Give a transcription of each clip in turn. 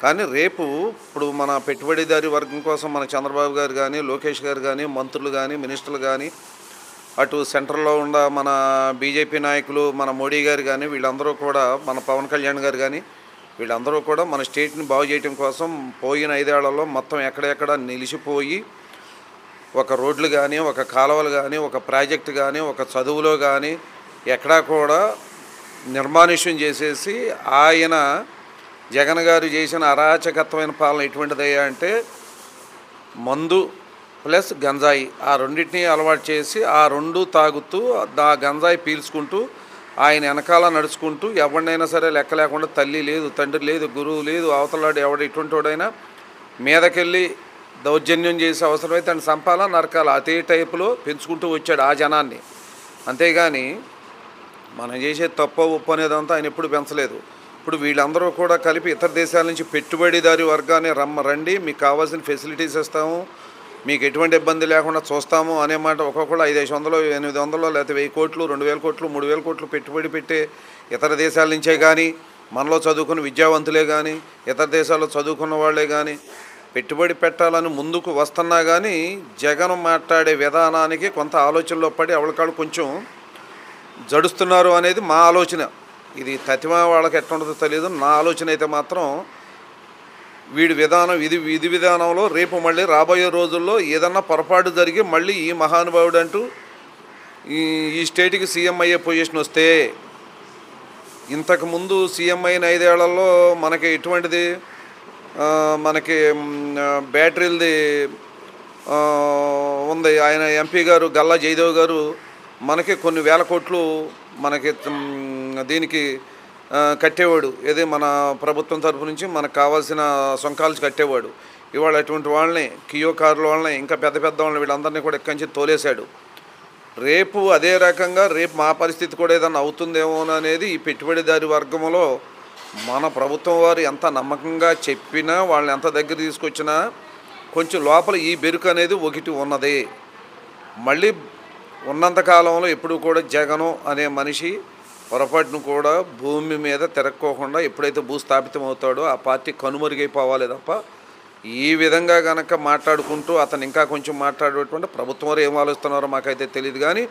కానీ రేపు ఇప్పుడు మన పెట్టుబడిదారీ వర్గం కోసం మన చంద్రబాబు గారు గానీ, లోకేష్ గారు గానీ, మంత్రులు గానీ, మినిస్టర్లు గానీ, అటు సెంట్రల్‌లో ఉన్న మన బీజేపీ నాయకులు, మన మోడీ గారు గానీ, వీళ్ళందరూ కూడా మన పవన్ కళ్యాణ్ గారు గానీ, వీళ్ళందరూ కూడా మన స్టేట్‌ని బాగు చేయటం కోసం పోయిన 5 ఏళ్లలో మొత్తం ఎక్కడెక్కడ నిలిచిపోయి, ఒక రోడ్లు గానీ, ఒక కాలువలు గానీ, ఒక ప్రాజెక్ట్ గానీ, ఒక చదువులో గానీ, ఎక్కడా కూడా నిర్మానుష్యం చేసేసి ఆయన జగన్ గారు చేసిన అరాచకత్వమైన పాలన ఎటువంటిదయ్యా అంటే మందు ప్లస్ గంజాయి ఆ రెండింటినీ అలవాటు చేసి ఆ రెండు తాగుతూ ఆ గంజాయి పీల్చుకుంటూ ఆయన వెనకాల నడుచుకుంటూ ఎవరినైనా సరే లెక్క లేకుండా తల్లి లేదు, తండ్రి లేదు, గురువు లేదు, అవతలాడు ఎవడు ఎటువంటి వాడైనా మీదకెళ్ళి దౌర్జన్యం చేసే అవసరమైతే ఆయన సంపాల నరకాల అదే టైపులో పెంచుకుంటూ వచ్చాడు ఆ జనాన్ని. అంతేగాని మనం చేసే తప్పు ఉప్పు అనేదంతా ఆయన ఎప్పుడు పెంచలేదు. ఇప్పుడు వీళ్ళందరూ కూడా కలిపి ఇతర దేశాల నుంచి పెట్టుబడిదారీ వర్గాన్ని రండి, మీకు కావాల్సిన ఫెసిలిటీస్ ఇస్తాము, మీకు ఎటువంటి ఇబ్బంది లేకుండా చూస్తాము అనే మాట ఒక్కొక్కళ్ళు 500, 800 లేకపోతే 1000 కోట్లు, 2000 కోట్లు, 3000 కోట్లు పెట్టుబడి పెట్టే ఇతర దేశాల నుంచే కానీ, మనలో చదువుకున్న విద్యావంతులే కానీ, ఇతర దేశాల్లో చదువుకున్న వాళ్ళే కానీ పెట్టుబడి పెట్టాలని ముందుకు వస్తున్నా కానీ జగన్ మాట్లాడే విధానానికి కొంత ఆలోచనలో పడి అవళకాళ్ళు కొంచెం జడుస్తున్నారు అనేది మా ఆలోచన. ఇది తతిమా వాళ్ళకి ఎట్లుంటుందో తెలియదు. నా ఆలోచన అయితే మాత్రం వీడి విధానం విధి విధానంలో రేపు మళ్ళీ రాబోయే రోజుల్లో ఏదన్నా పొరపాటు జరిగి మళ్ళీ ఈ మహానుభావుడు అంటూ ఈ స్టేట్కి సీఎం అయ్యే పొజిషన్ వస్తే, ఇంతకుముందు సీఎం అయిన 5 ఏళ్లలో మనకి ఎటువంటిది మనకి బ్యాటరీలది ఉంది. ఆయన ఎంపీ గారు గల్లా జయదేవ్ గారు మనకి కొన్ని వేల కోట్లు మనకి దీనికి కట్టేవాడు. ఏది మన ప్రభుత్వం తరపు నుంచి మనకు కావాల్సిన సొంకాలు కట్టేవాడు. ఇవాళ అటువంటి వాళ్ళని కియో కార్ల వాళ్ళని ఇంకా పెద్ద పెద్ద వాళ్ళని వీళ్ళందరినీ కూడా ఎక్కడి నుంచి తోలేశాడు. రేపు అదే రకంగా రేపు మా పరిస్థితి కూడా ఏదన్నా అవుతుందేమో అనేది ఈ పెట్టుబడిదారి వర్గంలో మన ప్రభుత్వం వారు ఎంత నమ్మకంగా చెప్పినా వాళ్ళని ఎంత దగ్గర తీసుకొచ్చినా కొంచెం లోపల ఈ బెరుకు అనేది ఒకటి ఉన్నది. మళ్ళీ ఉన్నంతకాలంలో ఎప్పుడు కూడా జగను అనే మనిషి పొరపాటును కూడా భూమి మీద తిరక్కోకుండా ఎప్పుడైతే భూస్థాపితం అవుతాడో ఆ పార్టీ కనుమరుగైపోవాలి తప్ప ఈ విధంగా కనుక మాట్లాడుకుంటూ అతను ఇంకా కొంచెం మాట్లాడేటువంటి ప్రభుత్వం వారు ఏం ఆలోచిస్తున్నారో మాకైతే తెలియదు. కానీ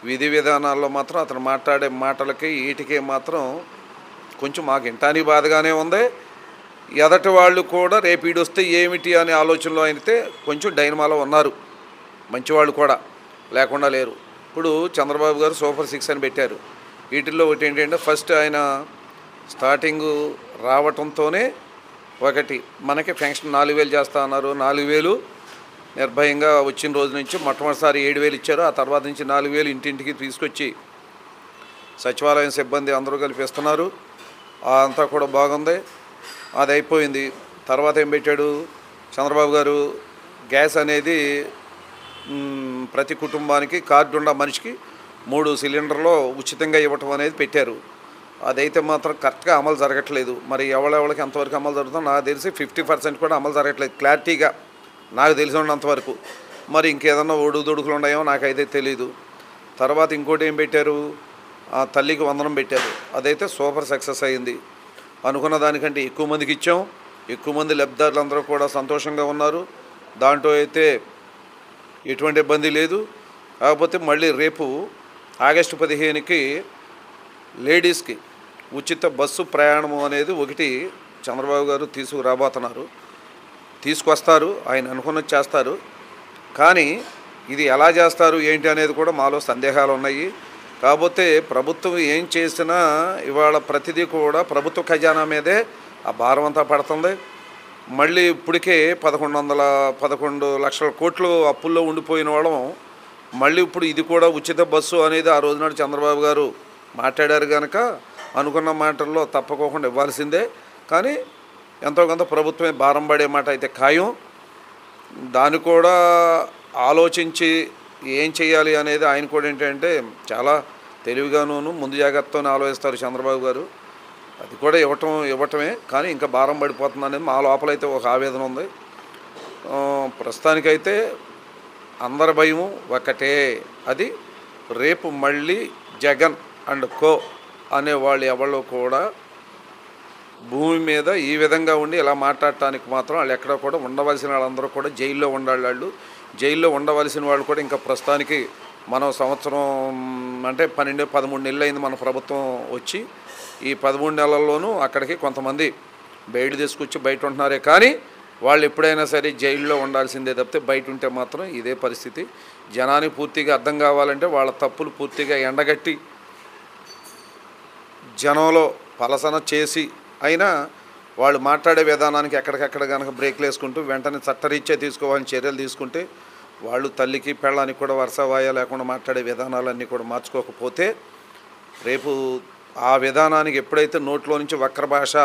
విధి విధానాల్లో మాత్రం అతను మాట్లాడే మాటలకి వీటికి మాత్రం కొంచెం మాకు ఇంటానికి బాధగానే ఉంది. ఎదటి వాళ్ళు కూడా రేపు ఈడొస్తే ఏమిటి అనే ఆలోచనలో అయితే కొంచెం డైనమాలో ఉన్నారు. మంచివాళ్ళు కూడా లేకుండా లేరు. ఇప్పుడు చంద్రబాబు గారు సూపర్ 6 అని పెట్టారు. వీటిల్లో ఒకటి ఏంటంటే ఫస్ట్ ఆయన స్టార్టింగు రావటంతోనే ఒకటి మనకి పెన్షన్ 4000 చేస్తా అన్నారు. 4000 నిర్భయంగా వచ్చిన రోజు నుంచి మొట్టమొదటిసారి 7000 ఇచ్చారు. ఆ తర్వాత నుంచి 4000 ఇంటింటికి తీసుకొచ్చి సచివాలయం సిబ్బంది అందరూ కల్పిస్తున్నారు. అంతా కూడా బాగుంది. అది అయిపోయింది. తర్వాత ఏం పెట్టాడు చంద్రబాబు గారు, గ్యాస్ అనేది ప్రతి కుటుంబానికి కార్డు ఉన్న మనిషికి 3 సిలిండర్లు ఉచితంగా ఇవ్వటం అనేది పెట్టారు. అదైతే మాత్రం కరెక్ట్గా అమలు జరగట్లేదు. మరి ఎవరెవరికి ఎంతవరకు అమలు జరుగుతుందో నాకు తెలిసి 50% కూడా అమలు జరగట్లేదు క్లారిటీగా నాకు తెలిసినంతవరకు. మరి ఇంకేదన్నా ఒడుదుడుకులు ఉన్నాయో నాకైతే తెలీదు. తర్వాత ఇంకోటి ఏం పెట్టారు, తల్లికి వందనం పెట్టారు. అదైతే సూపర్ సక్సెస్ అయింది. అనుకున్న దానికంటే ఎక్కువ మందికి ఇచ్చాం. ఎక్కువ మంది లబ్ధిదారులందరూ కూడా సంతోషంగా ఉన్నారు. దాంట్లో అయితే ఎటువంటి ఇబ్బంది లేదు. కాకపోతే మళ్ళీ రేపు ఆగస్టు 15కి లేడీస్కి ఉచిత బస్సు ప్రయాణము అనేది ఒకటి చంద్రబాబు గారు తీసుకురాబోతున్నారు. తీసుకొస్తారు, ఆయన అనుకున్నది చేస్తారు. కానీ ఇది ఎలా చేస్తారు ఏంటి అనేది కూడా మాలో సందేహాలు ఉన్నాయి. కాకపోతే ప్రభుత్వం ఏం చేసినా ఇవాళ ప్రతిదీ కూడా ప్రభుత్వ ఖజానా మీదే ఆ భారం అంతా పడుతుంది. మళ్ళీ ఇప్పటికే 11 లక్షల కోట్లు అప్పుల్లో ఉండిపోయిన వాళ్ళం. మళ్ళీ ఇప్పుడు ఇది కూడా ఉచిత బస్సు అనేది ఆ రోజునాడు చంద్రబాబు గారు మాట్లాడారు కనుక అనుకున్న మాటల్లో తప్పకోకుండా ఇవ్వాల్సిందే. కానీ ఎంతో కొంత ప్రభుత్వమే భారం పడే మాట అయితే ఖాయం. దాన్ని కూడా ఆలోచించి ఏం చేయాలి అనేది ఆయన కూడా ఏంటంటే చాలా తెలివిగాను ముందు జాగ్రత్తతో ఆలోచిస్తారు చంద్రబాబు గారు. అది కూడా ఇవ్వటమే కానీ ఇంకా భారం పడిపోతుంది అనేది మా లోపలైతే ఒక ఆవేదన ఉంది. ప్రస్తుతానికైతే అందరి భయము ఒకటే, అది రేపు మళ్ళీ జగన్ అండ్ కో అనేవాళ్ళు ఎవరు కూడా భూమి మీద ఈ విధంగా ఉండి ఇలా మాట్లాడటానికి మాత్రం వాళ్ళు ఎక్కడ కూడా ఉండవలసిన వాళ్ళందరూ కూడా జైల్లో ఉండాలి. వాళ్ళు జైల్లో ఉండవలసిన వాళ్ళు కూడా ఇంకా ప్రస్తుతానికి మనం సంవత్సరం అంటే 13 నెలలు అయింది మన ప్రభుత్వం వచ్చి. ఈ 13 నెలల్లోనూ అక్కడికి కొంతమంది బయట తీసుకొచ్చి బయట ఉంటున్నారే కానీ వాళ్ళు ఎప్పుడైనా సరే జైల్లో ఉండాల్సిందే తప్పితే బయట ఉంటే మాత్రం ఇదే పరిస్థితి. జనానికి పూర్తిగా అర్థం కావాలంటే వాళ్ళ తప్పులు పూర్తిగా ఎండగట్టి జనంలో పలసన చేసి అయినా వాళ్ళు మాట్లాడే విధానానికి ఎక్కడికక్కడ కనుక బ్రేక్లు వేసుకుంటూ వెంటనే చట్టరీత్యా తీసుకోవాలని చర్యలు తీసుకుంటే వాళ్ళు తల్లికి పెళ్ళానికి కూడా వరుసవాయా లేకుండా మాట్లాడే విధానాలన్నీ కూడా మార్చుకోకపోతే రేపు ఆ విధానానికి ఎప్పుడైతే నోట్లో నుంచి వక్ర భాష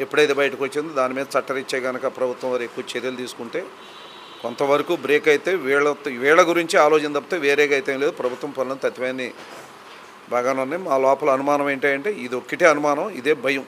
ఎప్పుడైతే బయటకు వచ్చిందో దాని మీద చట్టరీత్యా కనుక ప్రభుత్వం వారు ఎక్కువ చర్యలు తీసుకుంటే కొంతవరకు బ్రేక్ అయితే వీళ్ళ గురించి ఆలోచన తప్పితే వేరేగా అయితే లేదు. ప్రభుత్వం పనులను తత్వాన్ని బాగానే ఉన్నాయి. మా లోపల అనుమానం ఏంటంటే ఇది ఒక్కటే అనుమానం, ఇదే భయం.